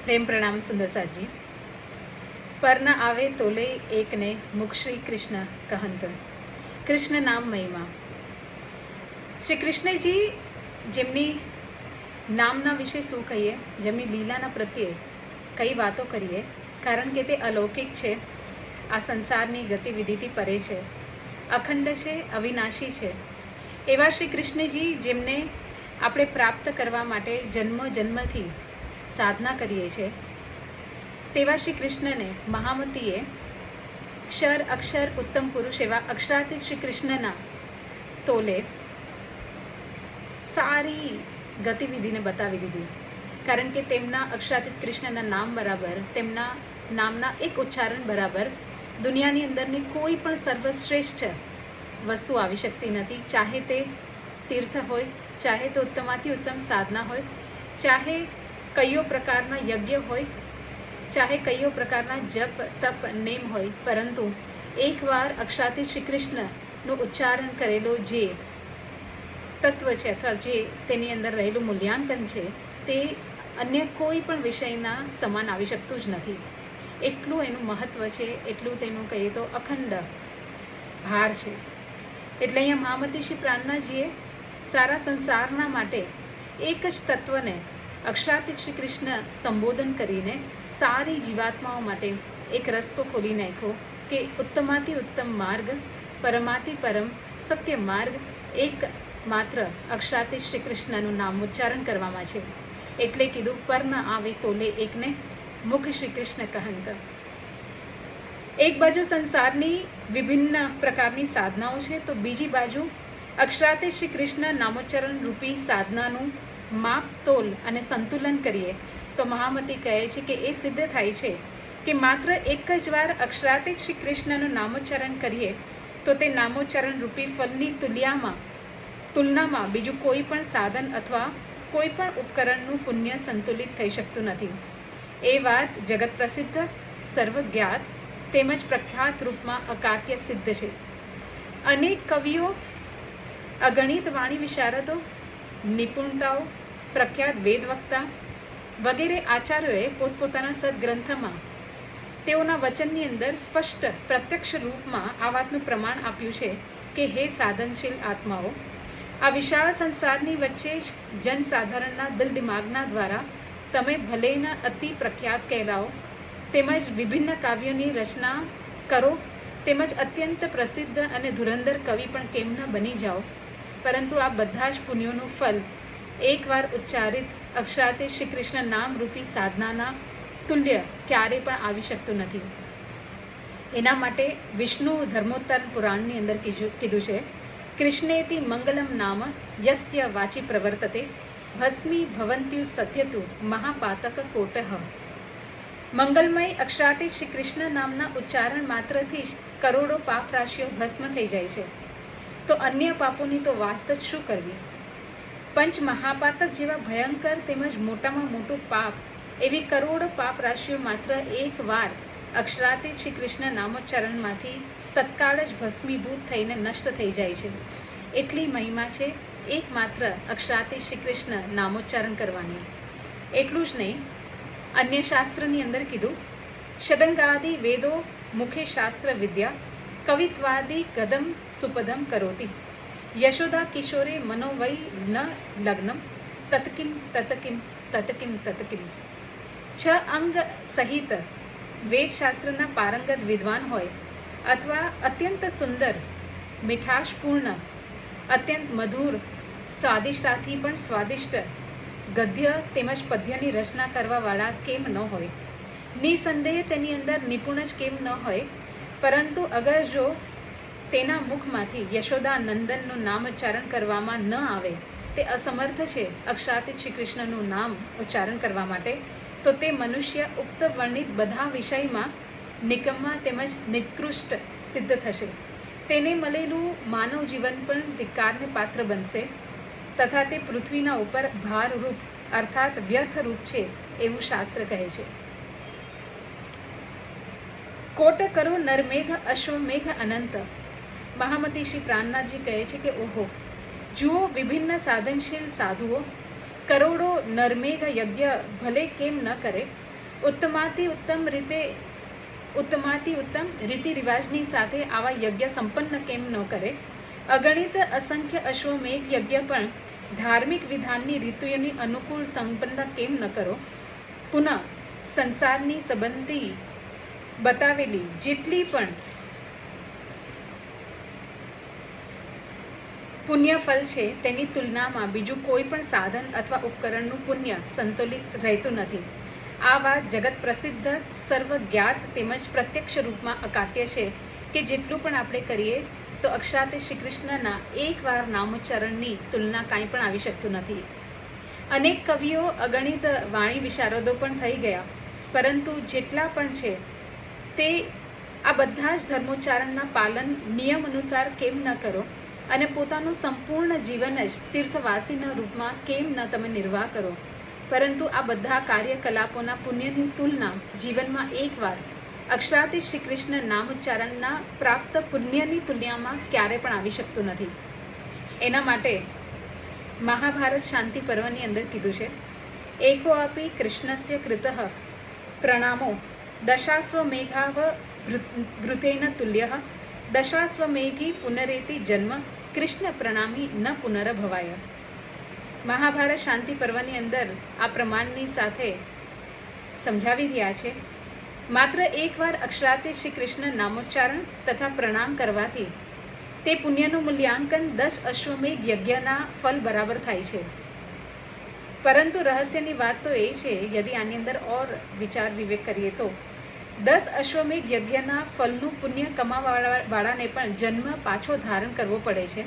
प्रेम प्रणाम सुंदर साथ जी। पर न आवे तोले एक ने मुख श्री कृष्ण कहंत कृष्ण नाम महिमा। શ્રી કૃષ્ણજી જેમની નામના વિશે શું કહીએ, જેમની લીલાના પ્રત્યે કઈ વાતો કરીએ, કારણ કે તે અલૌકિક છે, આ સંસારની ગતિવિધિથી પરે છે, અખંડ છે, અવિનાશી છે. એવા શ્રી કૃષ્ણજી જેમને આપણે પ્રાપ્ત કરવા માટે જન્મ જન્મથી સાધના કરીએ છીએ, તેવા શ્રી કૃષ્ણને મહામતીએ ક્ષર અક્ષર ઉત્તમ પુરુષ એવા અક્ષરાતીત શ્રી કૃષ્ણના તોલે સારી ગતિવિધિને બતાવી દીધી. કારણ કે તેમના અક્ષરાતીત કૃષ્ણના નામ બરાબર, તેમના નામના એક ઉચ્ચારણ બરાબર દુનિયાની અંદરની કોઈ પણ સર્વશ્રેષ્ઠ વસ્તુ આવી શકતી નથી. ચાહે તે તીર્થ હોય, ચાહે તે ઉત્તમાથી ઉત્તમ સાધના હોય, ચાહે કયો પ્રકારના યજ્ઞ હોય, ચાહે કયો પ્રકારના જપ તપ નેમ હોય, પરંતુ એકવાર અક્ષરાતીત શ્રી કૃષ્ણનું ઉચ્ચારણ કરેલો જે તત્વ છે અથવા જે તેની અંદર રહેલું મૂલ્યાંકન છે, તે અન્ય કોઈ પણ વિષયના સમાન આવી શકતું જ નથી. એટલું એનું મહત્વ છે, એટલું તેનું કહીએ તો અખંડ ભાર છે. એટલે અહીંયા મહામતી શ્રી પ્રાણનાજીએ સારા સંસારના માટે એક જ તત્વને અક્ષરાતીત શ્રી કૃષ્ણ સંબોધન કરીને સારી જીવાત્માઓ માટે એક રસ્તો ખોલી નાખ્યો કે ઉત્તમાથી ઉત્તમ માર્ગ, પરમાથી પરમ સત્ય માર્ગ એક માત્ર અક્ષરાતીત શ્રી કૃષ્ણનું નામ ઉચ્ચારણ કરવામાં છે. એટલે કીધું, પર ન આવે તોલે એકને મુખ શ્રી કૃષ્ણ કહંત. એક બાજુ સંસારની વિભિન્ન પ્રકારની સાધનાઓ છે, તો બીજી બાજુ અક્ષરાતીત શ્રી કૃષ્ણ નામોચ્ચારણ રૂપી સાધનાનું માપ તોલ અને સંતુલન કરીએ તો મહામતી કહે છે કે એ સિદ્ધ થાય છે કે માત્ર એક જ વાર અક્ષરાતીત શ્રી કૃષ્ણનું નામોચ્ચારણ કરીએ તો તે નામોચ્ચારણ રૂપી ફલની તુલનામાં બીજું કોઈ પણ સાધન અથવા કોઈ પણ ઉપકરણનું પુણ્ય સંતુલિત થઈ શકતું નથી. એ વાત જગત પ્રસિદ્ધ, સર્વજ્ઞાત તેમજ પ્રખ્યાત રૂપમાં અકાર્ય સિદ્ધ છે. અનેક કવિઓ, અગણિત વાણી વિશારદો, નિપુણતાઓ, પ્રખ્યાત વેદવક્તા વગેરે આચાર્યોએ પોતપોતાના સદગ્રંથમાં તેઓના વચનની અંદર સ્પષ્ટ પ્રત્યક્ષ રૂપમાં આ વાતનું પ્રમાણ આપ્યું છે કે હે સાધનશીલ આત્માઓ, આ વિશાળ સંસારની વચ્ચે જ જનસાધારણના દિલ દિમાગના દ્વારા તમે ભલેના અતિ પ્રખ્યાત કહેલાઓ, તેમજ વિભિન્ન કાવ્યોની રચના કરો, તેમજ અત્યંત પ્રસિદ્ધ અને ધુરંધર કવિ પણ કેમ ન બની જાઓ, પરંતુ આ બધા જ પુણ્યોનું ફલ એકવાર ઉચ્ચારિત અક્ષરાતીત શ્રી કૃષ્ણ નામ રૂપી સાધનાના તુલ્ય ક્યારે પણ આવી શકતું નથી. એના માટે વિષ્ણુ ધર્મોત્તર પુરાણની અંદર કીધું છે, કૃષ્ણેતિ મંગલમ નામ યસ્ય વાચી પ્રવર્તતે ભસ્મી ભવંત્યુ સત્યતુ મહાપાતક કોટઃ. મંગલમય અક્ષરાતીત શ્રી કૃષ્ણ નામના ઉચ્ચારણ માત્રથી જ કરોડો પાપ રાશિઓ ભસ્મ થઈ જાય છે, તો અન્ય પાપોની તો વાત જ શું કરવી. પંચ મહાપાતક જેવા ભયંકર તેમજ મોટામાં મોટું પાપ, એવી કરોડો પાપ રાશિઓ માત્ર એક વાર અક્ષરાતીત શ્રી કૃષ્ણ નામોચ્ચારણમાંથી તત્કાળ જ ભસ્મીભૂત થઈને નષ્ટ થઈ જાય છે. એટલી મહિમા છે એકમાત્ર અક્ષરાતીત શ્રી કૃષ્ણ નામોચ્ચારણ કરવાની. એટલું જ નહીં, અન્ય શાસ્ત્રની અંદર કીધું, ષડંગાદિ વેદો મુખે શાસ્ત્ર વિદ્યા કવિત્વાદિ ગદમ સુપદમ કરોતિ યશોદા કિશોરે મનોવૈ ન લગ્નમ તતકિમ તતકિમ તતકિમ તતકિમ. 6 અંગ સહિત વેદશાસ્ત્રના પારંગત વિદ્વાન હોય અથવા અત્યંત સુંદર, મીઠાશપૂર્ણ, અત્યંત મધુર, સ્વાદિષ્ટાથી પણ સ્વાદિષ્ટ ગદ્ય તેમજ પદ્યની રચના કરવાવાળા કેમ ન હોય? નિસંદેહ તેની અંદર નિપુણ જ કેમ ન હોય? પરંતુ અગર જો તેના મુખમાંથી યશોદા નંદનનું નામ ઉચ્ચારણ કરવામાં ન આવે, તે અસમર્થ છે અક્ષરાતીત શ્રી કૃષ્ણનું નામ ઉચ્ચારણ કરવા માટે, તો તે મનુષ્ય ઉક્ત વર્ણિત બધા વિષયમાં નિકમ્મા તેમજ નિકૃષ્ટ સિદ્ધ થશે. તેને મળેલું માનવ જીવન પણ ધિક્કારને પાત્ર બનશે તથા તે પૃથ્વીના ઉપર ભારરૂપ અર્થાત વ્યર્થ રૂપ છે એવું શાસ્ત્ર કહે છે. કોટ કરો નરમેઘ અશ્વમેઘ અનંત. મહામતી શ્રી પ્રાણનાથજી કહે છે કે ઓહો, જુઓ વિભિન્ન સાધનશીલ સાધુઓ કરોડો નરમેઘ યજ્ઞ ભલે કેમ ન કરે, ઉત્તમાતિ ઉત્તમ રીતિ રિવાજની સાથે આવા યજ્ઞ સંપન્ન કેમ ન કરે? અગણિત અસંખ્ય અશ્વમેઘ યજ્ઞ પણ ધાર્મિક વિધાનની રીતુઓની અનુકૂળ સંપન્ન કેમ ન કરો? પુનઃ સંસારની સંબંધી બતાવેલી જેટલી પણ પુણ્ય ફળ છે તેની તુલનામાં બીજું કોઈ પણ સાધન અથવા ઉપકરણનું પુણ્ય સંતુલિત રહેતું નથી. આ વાત જગત પ્રસિદ્ધ, સર્વજ્ઞાત તેમજ પ્રત્યક્ષ રૂપમાં અકાટ્ય છે કે જેટલું પણ આપણે કરીએ તો અક્ષાતે શ્રી કૃષ્ણના એકવાર નામોચ્ચારણની તુલના કાંઈ પણ આવી શકતું નથી. અનેક કવિઓ, અગણિત વાણી વિશારદો પણ થઈ ગયા, પરંતુ જેટલા પણ છે તે આ બધા જ ધર્મોચ્ચારણના પાલન નિયમ અનુસાર કેમ ન કરો અને પોતાનું સંપૂર્ણ જીવન જ તીર્થવાસીના રૂપમાં કેમ ન તમે નિર્વાહ કરો? પરંતુ આ બધા કાર્યકલાપોના પુણ્યની તુલના જીવનમાં એકવાર અક્ષરાતી શ્રી કૃષ્ણ નામોચ્ચારણના પ્રાપ્ત પુણ્યની તુલનામાં ક્યારે પણ આવી શકતું નથી. એના માટે મહાભારત શાંતિ પર્વની અંદર કીધું છે, એકો અપી કૃષ્ણસ્ય કૃતઃ પ્રણામો દશાશ્વમેઘાવ ભૃતેન તુલ્યઃ દશાશ્વમેઘી પુનરેતિ જન્મ કૃષ્ણ પ્રણામી ન પુનરભવાય. મહાભારત શાંતિ પર્વની અંદર આ પ્રમાણની સાથે સમજાવી રહ્યા છે, માત્ર એકવાર અક્ષરાતે શ્રી કૃષ્ણ નામોચ્ચારણ તથા પ્રણામ કરવાથી તે પુણ્યનું મૂલ્યાંકન 10 અશ્વમેઘ યજ્ઞના ફલ બરાબર થાય છે. પરંતુ રહસ્યની વાત તો એ છે, યદિ આની અંદર ઓર વિચાર વિવેક કરીએ તો 10 અશ્વમેઘ યજ્ઞના ફલનું પુણ્ય કમાવાવાળાને પણ જન્મ પાછો ધારણ કરવો પડે છે,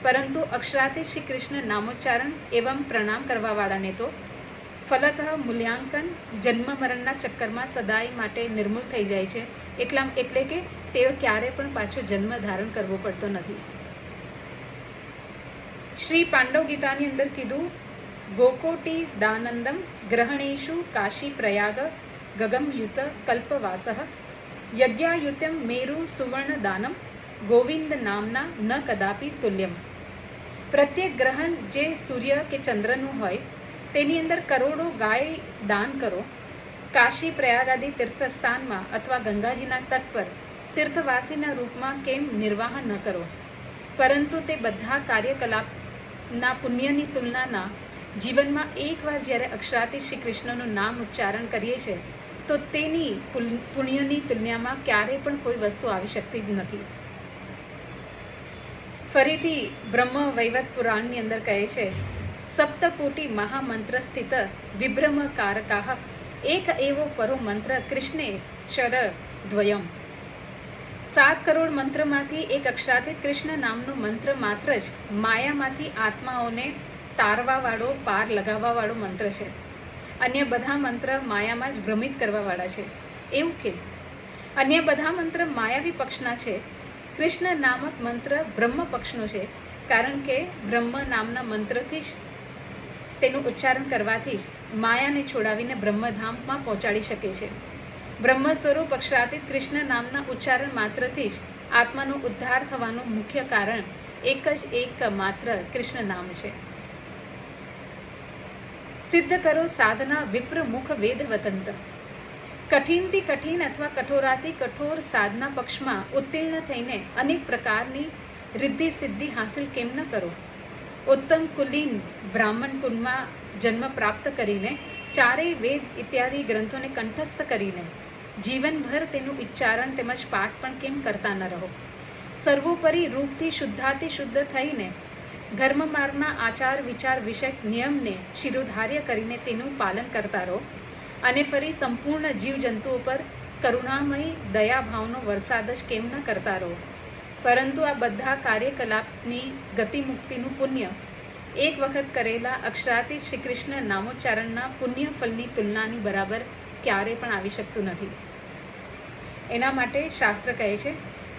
પરંતુ અક્ષરાતે શ્રી કૃષ્ણ નામોચ્ચારણ એવં પ્રણામ કરવાવાળાને તો ફલતઃ મૂલ્યાંકન જન્મ મરણના ચક્કરમાં સદાય માટે નિર્મૂળ થઈ જાય છે. એટલે કે તેઓ ક્યારે પણ પાછો જન્મ ધારણ કરવો પડતો નથી. શ્રી પાંડવ ગીતાની અંદર કીધું, ગોકોટી દાનંદમ ગ્રહણેશુ કાશી પ્રયાગ ગગમયુત કલ્પવાસઃ યજ્ઞાયુત્યમ મેરુ સુવર્ણ દાનમ ગોવિંદ નામના ન કદાપી તુલ્યમ. પ્રત્યેક ગ્રહણ જે સૂર્ય કે ચંદ્રનું હોય તેની અંદર કરોડો ગાય દાન કરો. કાશી પ્રયાગ આદિ તીર્થસ્થાનમાં અથવા ગંગાજીના તટ પર તીર્થવાસીના રૂપમાં કેમ નિર્વાહ ન કરો? પરંતુ તે બધા કાર્યકલાપના પુણ્યની તુલનાના જીવનમાં એકવાર જ્યારે અક્ષરાતી શ્રી કૃષ્ણનું નામ ઉચ્ચારણ કરીએ છીએ તો તેની પુણ્યની તુલનામાં ક્યારેય પણ કોઈ વસ્તુ આવી શકતી જ નથી. ફરીથી બ્રહ્મ વૈવત પુરાણની અંદર કહે છે, સપ્તકોટી મહામંત્ર સ્થિત વિભ્રમ કારકાહ એક એવો પરો મંત્ર કૃષ્ણે ક્ષર દ્વયમ. 7 કરોડ મંત્રમાંથી એક અક્ષરાતીત કૃષ્ણ નામનો મંત્ર માત્ર જ માયામાંથી આત્માઓને તારવાવાળો, પાર લગાવવાવાળો મંત્ર છે. અન્ય બધા મંત્ર માયામાં જ ભ્રમિત કરવાવાળા છે. એવું કેમ? અન્ય બધા મંત્ર માયાવી પક્ષના છે, કૃષ્ણ નામક મંત્ર બ્રહ્મ પક્ષનો છે, કારણ કે બ્રહ્મ નામના મંત્રથી જ તેનું ઉચ્ચારણ કરવાથી જ માયાને છોડાવીને બ્રહ્મધામમાં પહોંચાડી શકે છે. બ્રહ્મ સ્વરૂપ અક્ષરાતીત કૃષ્ણ નામના ઉચ્ચારણ માત્રથી જ આત્માનો ઉદ્ધાર થવાનું મુખ્ય કારણ એક માત્ર કૃષ્ણ નામ છે. સિદ્ધ કરો સાધના વિપ્ર મુખ વેદ વતંત. કઠિનથી કઠિન અથવા કઠોરાથી કઠોર સાધના પક્ષમાં ઉત્તીર્ણ થઈને અનેક પ્રકારની રિદ્ધિ સિદ્ધિ હાંસિલ કેમ ન કરો? ઉત્તમ કુલીન બ્રાહ્મણ કુળમાં જન્મ પ્રાપ્ત કરીને ચારેય વેદ ઇત્યાદિ ગ્રંથોને કંઠસ્થ કરીને જીવનભર તેનું ઉચ્ચારણ તેમજ પાઠ પણ કેમ કરતા ન રહો? સર્વોપરી રૂપથી શુદ્ધાતિ શુદ્ધ થઈને ધર્મ માર્ગના આચાર વિચાર વિષયક નિયમને શિરોધાર્ય કરીને તેનું પાલન કરતા રહો અને ફરી સંપૂર્ણ જીવજંતુઓ પર કરુણામય દયાભાવનો વરસાદ જ કેમ ન કરતા રહો? પરંતુ આ બધા કાર્યકલાપની ગતિમુક્તિનું પુણ્ય એક વખત કરેલા અક્ષરાતીત શ્રી કૃષ્ણ નામોચ્ચારણના પુણ્ય ફલની તુલનાની બરાબર ક્યારે પણ આવી શકતું નથી. એના માટે શાસ્ત્ર કહે છે,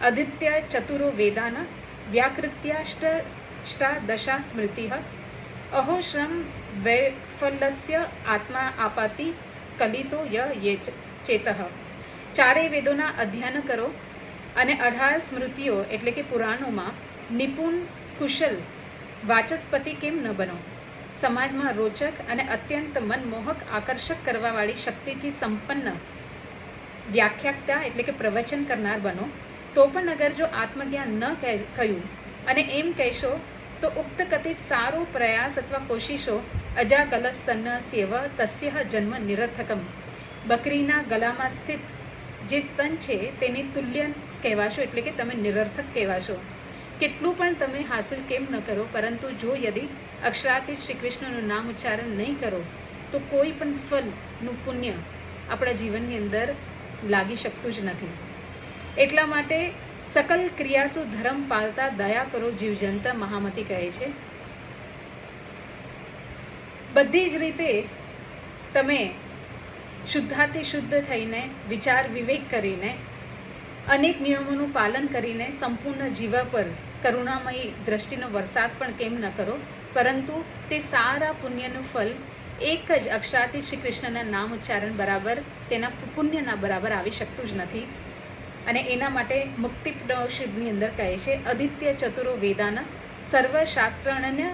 અધિત્ય ચતુરો વેદાન વ્યાકૃત્યાષ્ટાદશા સ્મૃતિ અહોશ્રમ વૈફલ્યસ્ય આત્મા આપાતિ કલિતો યે ચેતઃ. ચારેય વેદોના અધ્યયન કરો અને 18 સ્મૃતિઓ એટલે કે પુરાણોમાં નિપુણ કુશલ વાચસ્પતિ કેમ ન બનો? સમાજમાં રોચક અને અત્યંત મનમોહક આકર્ષક કરવાવાળી શક્તિથી સંપન્ન વ્યાખ્યાતા એટલે કે પ્રવચન કરનાર બનો, તો પણ અગર જો આત્મજ્ઞાન ન થયું અને એમ કહેશો તો ઉક્ત કથિત સારો પ્રયાસ અથવા કોશિશો અજાગલ સ્તન સેવ તસ્ય જન્મ નિરર્થકમ. બકરીના ગલામાં સ્થિત જે સ્તન છે તેની તુલ્ય કહેવાશો એટલે કે તમે નિરર્થક કહેવાશો. કેટલું પણ તમે હાસિલ કેમ ન કરો, પરંતુ જો યદિ અક્ષરાતીત શ્રી કૃષ્ણનું નામ ઉચ્ચારણ નહીં કરો તો કોઈ પણ ફલનું પુણ્ય આપણા જીવનની અંદર લાગી શકતું જ નથી. એટલા માટે સકલ ક્રિયાસુ ધર્મ પાલતા દયા કરો જીવજંતા મહામતી કહે છે. બધી જ રીતે તમે શુદ્ધાથી શુદ્ધ થઈને વિચાર વિવેક કરીને અનેક નિયમોનું પાલન કરીને સંપૂર્ણ જીવા પર કરુણામયી દ્રષ્ટિનો વરસાદ પણ કેમ ન કરો, પરંતુ તે સારા પુણ્યનું ફલ એક જ અક્ષરાતીત શ્રી કૃષ્ણના નામ ઉચ્ચારણ બરાબર તેના પુણ્યના બરાબર આવી શકતું જ નથી. અને એના માટે મુક્તિપદની અંદર કહે છે અદિત્ય ચતુરો વેદાન સર્વશાસ્ત્રણ્ય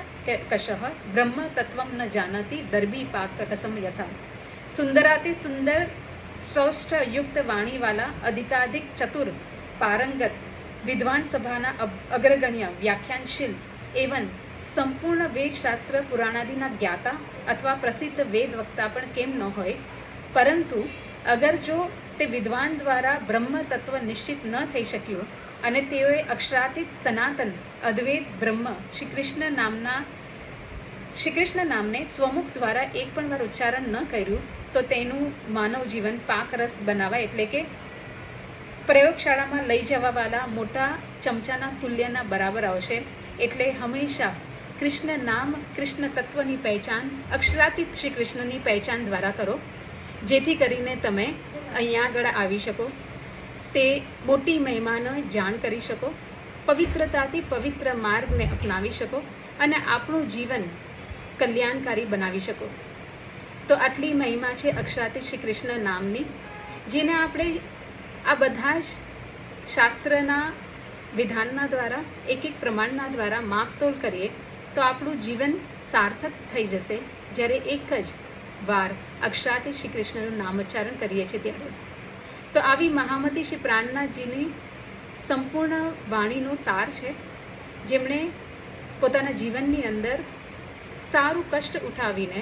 કશઃ બ્રહ્મ તત્વમ ન જાનતી દર્ભી પાક કસમ યથા. સુંદરાતિ સુંદર શ્રેષ્ઠ યુક્ત વાણીવાલા અધિકાધિક ચતુર પારંગત વિદ્વાન સભાના અગ્રગણ્ય વ્યાખ્યાનશીલ એવં સંપૂર્ણ વેદશાસ્ત્ર પુરાણાદિના જ્ઞાતા અથવા પ્રસિદ્ધ વેદ વક્તા પણ કેમ ન હોય, પરંતુ અગર જો તે વિદ્વાન દ્વારા બ્રહ્મ તત્વ નિશ્ચિત ન થઈ શક્યું અને તેઓએ અક્ષરાતીત સનાતન અદ્વૈત બ્રહ્મ શ્રી કૃષ્ણ નામને સ્વમુખ દ્વારા એક પણ વાર ઉચ્ચારણ ન કર્યું, તો તેનું માનવ જીવન પાકરસ બનાવાય એટલે કે પ્રયોગશાળામાં લઈ જવાવાળા મોટા ચમચાના તુલ્યના બરાબર આવશે. એટલે હંમેશા કૃષ્ણ નામ કૃષ્ણ તત્વની પહેચાન અક્ષરાતીત શ્રી કૃષ્ણની પહેચાન દ્વારા કરો, જેથી કરીને તમે અહીંયા આગળ આવી શકો, તે મોટી મહિમાનો જાણ કરી શકો, પવિત્રતાથી પવિત્ર માર્ગને અપનાવી શકો અને આપણું જીવન કલ્યાણકારી બનાવી શકો. તો આટલી મહિમા છે અક્ષરાતીત શ્રી કૃષ્ણ નામની, જેને આપણે આ બધા જ શાસ્ત્રના વિધાનના દ્વારા એક એક પ્રમાણના દ્વારા માપતોલ કરીએ તો આપણું જીવન સાર્થક થઈ જશે જ્યારે એક જ વાર અક્ષરાતીત શ્રી કૃષ્ણનું નામ ઉચ્ચારણ કરીએ છીએ ત્યારે. તો આવી મહામતી શ્રી પ્રાણનાથજીની સંપૂર્ણ વાણીનો સાર છે, જેમણે પોતાના જીવનની અંદર સારું કષ્ટ ઉઠાવીને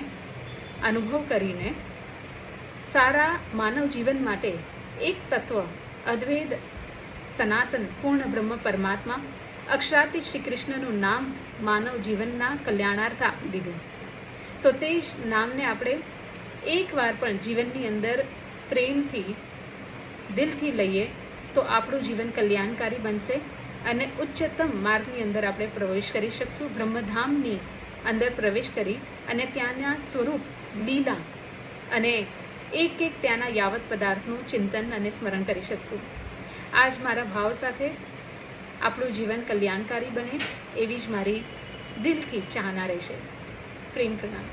અનુભવ કરીને સારા માનવ જીવન માટે એક તત્વ અદ્વૈત સનાતન પૂર્ણ બ્રહ્મ પરમાત્મા અક્ષરાતીત શ્રી કૃષ્ણનું નામ માનવ જીવનના કલ્યાણાર્થ આપી દીધું. તો તે જ નામને આપણે એકવાર પણ જીવનની અંદર પ્રેમથી દિલથી લઈએ તો આપણું જીવન કલ્યાણકારી બનશે અને ઉચ્ચતમ માર્ગની અંદર આપણે પ્રવેશ કરી શકશું. બ્રહ્મધામની અંદર પ્રવેશ કરી અને ત્યાંના સ્વરૂપ લીલા અને એક એક ત્યાંના યાવત પદાર્થનું ચિંતન અને સ્મરણ કરી શકશું. આજ મારા ભાવ સાથે આપણું જીવન કલ્યાણકારી બને એવી જ મારી દિલથી ચાહના રહેશે. પ્રેમ પ્રણામ.